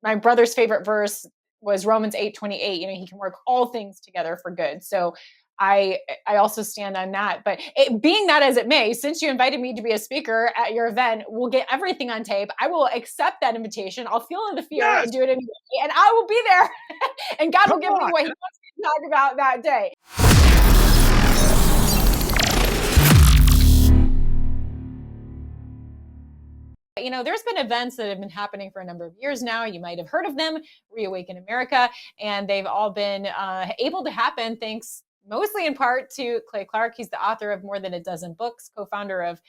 my brother's favorite verse was Romans 8:28. He can work all things together for good. So I also stand on that. But being that as it may, since you invited me to be a speaker at your event, we'll get everything on tape. I will accept that invitation. I'll feel the fear and do it anyway, and I will be there. And God will give me what He wants me to talk about that day. There's been events that have been happening for a number of years now. You might have heard of them, Reawaken America, and they've all been able to happen thanks mostly in part to Clay Clark. He's the author of more than a dozen books, co-founder of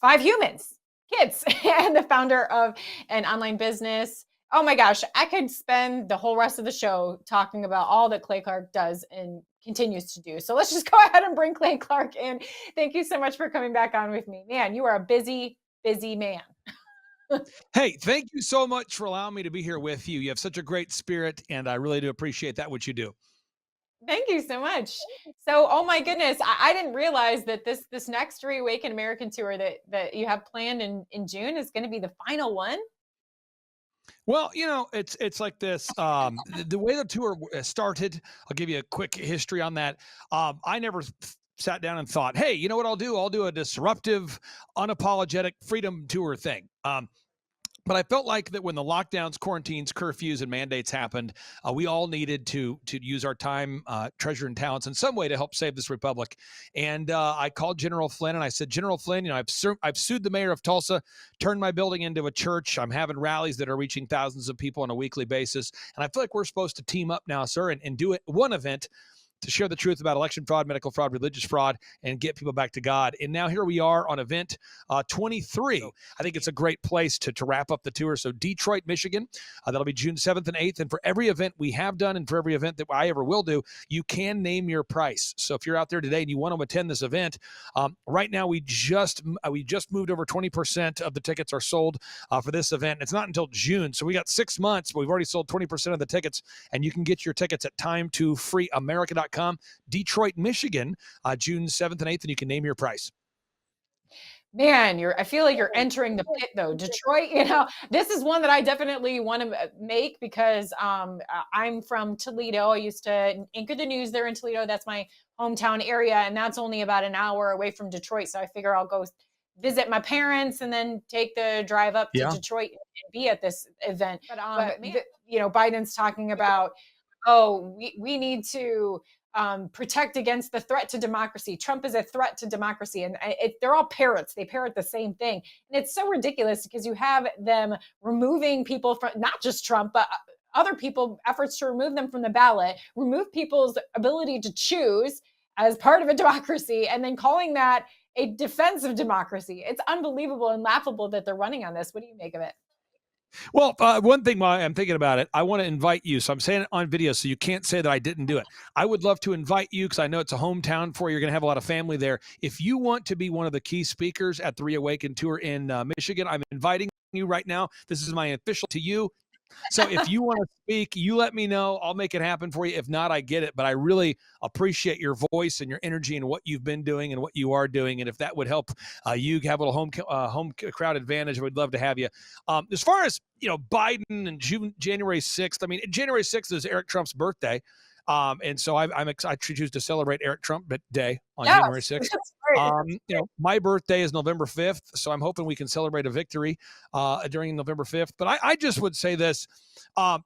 5 Humans, Kids, and the founder of an online business. Oh my gosh, I could spend the whole rest of the show talking about all that Clay Clark does and continues to do. So let's just go ahead and bring Clay Clark in. Thank you so much for coming back on with me. Man, you are a busy, busy man. Hey, thank you so much for allowing me to be here with you. You have such a great spirit, and I really do appreciate that, what you do. Thank you so much. So, oh my goodness, I didn't realize that this next Reawaken American tour that you have planned in June is going to be the final one. Well, it's like this. The way the tour started, I'll give you a quick history on that. I never sat down and thought, hey, you know what I'll do? I'll do a disruptive, unapologetic freedom tour thing. But I felt like that when the lockdowns, quarantines, curfews, and mandates happened, we all needed to use our time, treasure, and talents in some way to help save this republic. And I called General Flynn and I said, General Flynn, I've sued the mayor of Tulsa, turned my building into a church. I'm having rallies that are reaching thousands of people on a weekly basis. And I feel like we're supposed to team up now, sir, and do one event to share the truth about election fraud, medical fraud, religious fraud, and get people back to God. And now here we are on event 23. I think it's a great place to wrap up the tour. So Detroit, Michigan, that'll be June 7th and 8th. And for every event we have done and for every event that I ever will do, you can name your price. So if you're out there today and you want to attend this event, right now we just moved over 20% of the tickets are sold for this event. It's not until June. So we got 6 months, but we've already sold 20% of the tickets, and you can get your tickets at timetofreeamerica.com. Detroit, Michigan, June 7th and 8th, and you can name your price. Man, I feel like you're entering the pit though. Detroit, this is one that I definitely want to make because I'm from Toledo. I used to anchor the news there in Toledo. That's my hometown area, and that's only about an hour away from Detroit. So I figure I'll go visit my parents and then take the drive up to Detroit and be at this event. But Biden's talking about, we need to protect against the threat to democracy. Trump is a threat to democracy. And they're all parrots. They parrot the same thing. And it's so ridiculous because you have them removing people from not just Trump, but other people, efforts to remove them from the ballot, remove people's ability to choose as part of a democracy, and then calling that a defense of democracy. It's unbelievable and laughable that they're running on this. What do you make of it? Well, one thing while I'm thinking about it, I want to invite you. So I'm saying it on video, so you can't say that I didn't do it. I would love to invite you because I know it's a hometown for you. You're going to have a lot of family there. If you want to be one of the key speakers at the Reawaken Tour in Michigan, I'm inviting you right now. This is my official to you. So if you want to speak, you let me know. I'll make it happen for you. If not, I get it. But I really appreciate your voice and your energy and what you've been doing and what you are doing. And if that would help you have a little home crowd advantage, we'd love to have you. As far as, Biden and January 6th, I mean, January 6th is Eric Trump's birthday. And so I choose to celebrate Eric Trump Day on January 6th. My birthday is November 5th, so I'm hoping we can celebrate a victory during November 5th. But I just would say this.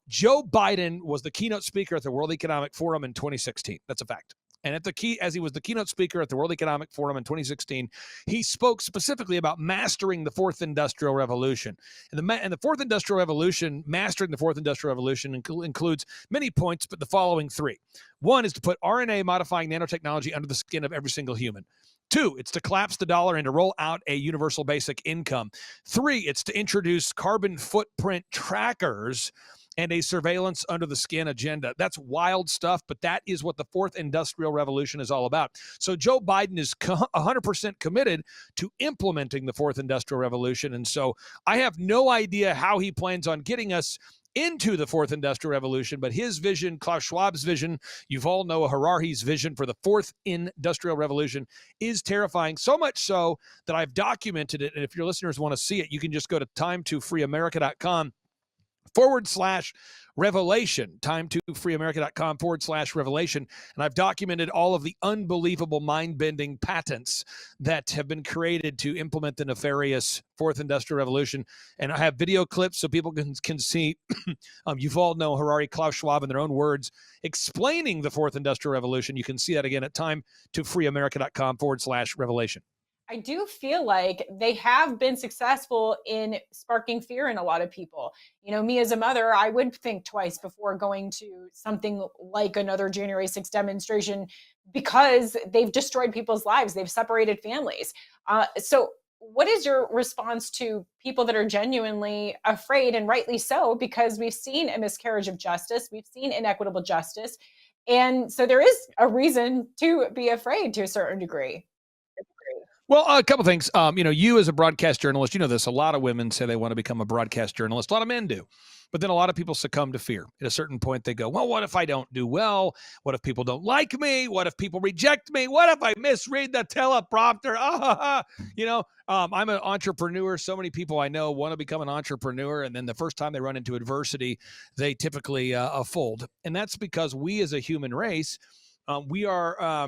Joe Biden was the keynote speaker at the World Economic Forum in 2016. That's a fact. And as he was the keynote speaker at the World Economic Forum in 2016, he spoke specifically about mastering the fourth industrial revolution. And the fourth industrial revolution, mastering the fourth industrial revolution includes many points, but the following 3. 1 is to put RNA modifying nanotechnology under the skin of every single human. 2, it's to collapse the dollar and to roll out a universal basic income. 3, it's to introduce carbon footprint trackers and a surveillance under the skin agenda. That's wild stuff, but that is what the fourth industrial revolution is all about. So Joe Biden is 100% committed to implementing the fourth industrial revolution. And so I have no idea how he plans on getting us into the fourth industrial revolution, but his vision, Klaus Schwab's vision, you've all know Harari's vision for the fourth industrial revolution is terrifying, so much so that I've documented it. And if your listeners want to see it, you can just go to timetofreeamerica.com time2freeamerica.com/revelation, time2freeamerica.com/revelation. And I've documented all of the unbelievable mind-bending patents that have been created to implement the nefarious fourth industrial revolution. And I have video clips so people can see, Yuval Noah Harari, Klaus Schwab, in their own words, explaining the fourth industrial revolution. You can see that again at time2freeamerica.com/revelation. I do feel like they have been successful in sparking fear in a lot of people. Me as a mother, I would think twice before going to something like another January 6th demonstration because they've destroyed people's lives. They've separated families. So what is your response to people that are genuinely afraid, and rightly so, because we've seen a miscarriage of justice, we've seen inequitable justice. And so there is a reason to be afraid to a certain degree. Well, a couple things. You as a broadcast journalist, you know this. A lot of women say they want to become a broadcast journalist. A lot of men do. But then a lot of people succumb to fear. At a certain point, they go, well, what if I don't do well? What if people don't like me? What if people reject me? What if I misread the teleprompter? I'm an entrepreneur. So many people I know want to become an entrepreneur. And then the first time they run into adversity, they typically fold. And that's because we as a human race, we are...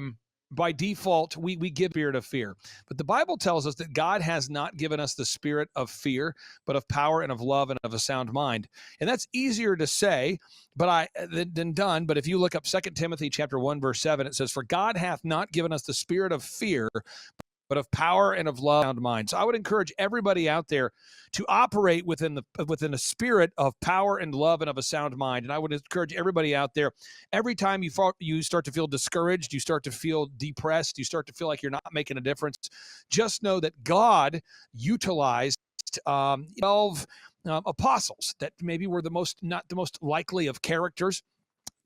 by default, we give spirit of fear. But the Bible tells us that God has not given us the spirit of fear, but of power and of love and of a sound mind. And that's easier to say than done. But if you look up 2 Timothy chapter 1, verse 7, it says, "For God hath not given us the spirit of fear, but of power and of love and sound mind." So I would encourage everybody out there to operate within a spirit of power and love and of a sound mind. And I would encourage everybody out there, every time you start to feel discouraged, you start to feel depressed, you start to feel like you're not making a difference, just know that God utilized 12 apostles that maybe were not the most likely of characters.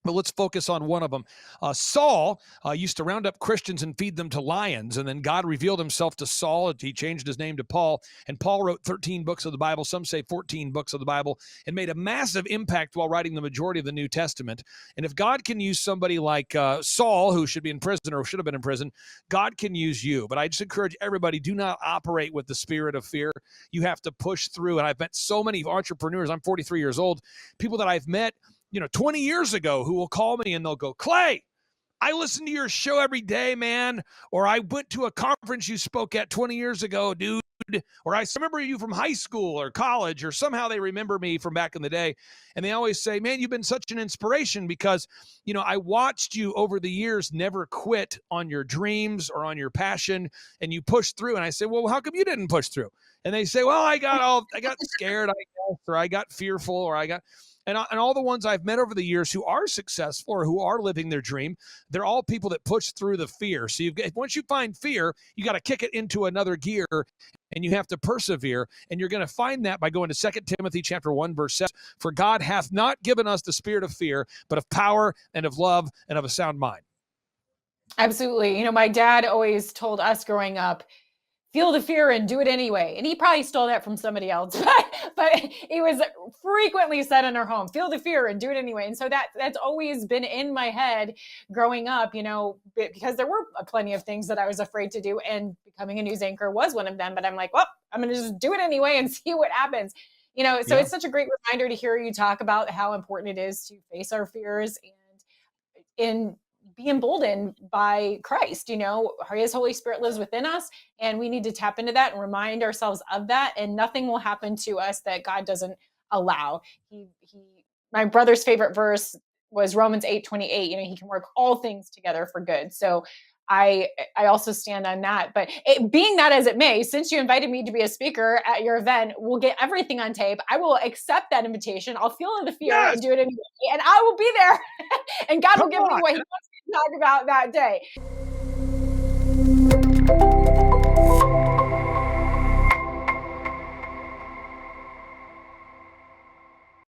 But let's focus on one of them. Saul used to round up Christians and feed them to lions. And then God revealed himself to Saul. He changed his name to Paul. And Paul wrote 13 books of the Bible. Some say 14 books of the Bible, and made a massive impact while writing the majority of the New Testament. And if God can use somebody like Saul, who should be in prison or should have been in prison, God can use you. But I just encourage everybody, do not operate with the spirit of fear. You have to push through. And I've met so many entrepreneurs. I'm 43 years old. People that I've met 20 years ago who will call me and they'll go, "Clay, I listen to your show every day, man." Or "I went to a conference you spoke at 20 years ago, dude." Or "I remember you from high school or college," or somehow they remember me from back in the day. And they always say, "Man, you've been such an inspiration because, I watched you over the years never quit on your dreams or on your passion, and you pushed through." And I say, "Well, how come you didn't push through?" And they say, "Well, I got scared, I guess, or I got fearful, or I got..." And all the ones I've met over the years who are successful or who are living their dream, they're all people that push through the fear. So once you find fear, you got to kick it into another gear, and you have to persevere. And you're going to find that by going to 2 Timothy chapter 1, verse 7. "For God hath not given us the spirit of fear, but of power and of love and of a sound mind." Absolutely. My dad always told us growing up, feel the fear and do it anyway. And he probably stole that from somebody else, but it was frequently said in our home, feel the fear and do it anyway. And so that's always been in my head growing up, because there were plenty of things that I was afraid to do, and becoming a news anchor was one of them. But I'm like, well, I'm going to just do it anyway and see what happens. So It's such a great reminder to hear you talk about how important it is to face our fears and be emboldened by Christ. His Holy Spirit lives within us, and we need to tap into that and remind ourselves of that. And nothing will happen to us that God doesn't allow. My brother's favorite verse was Romans 8:28. He can work all things together for good. So I also stand on that. But being that as it may, since you invited me to be a speaker at your event, we'll get everything on tape. I will accept that invitation. I'll feel the fear and do it anyway, and I will be there. And God will give me what He wants me to talk about that day.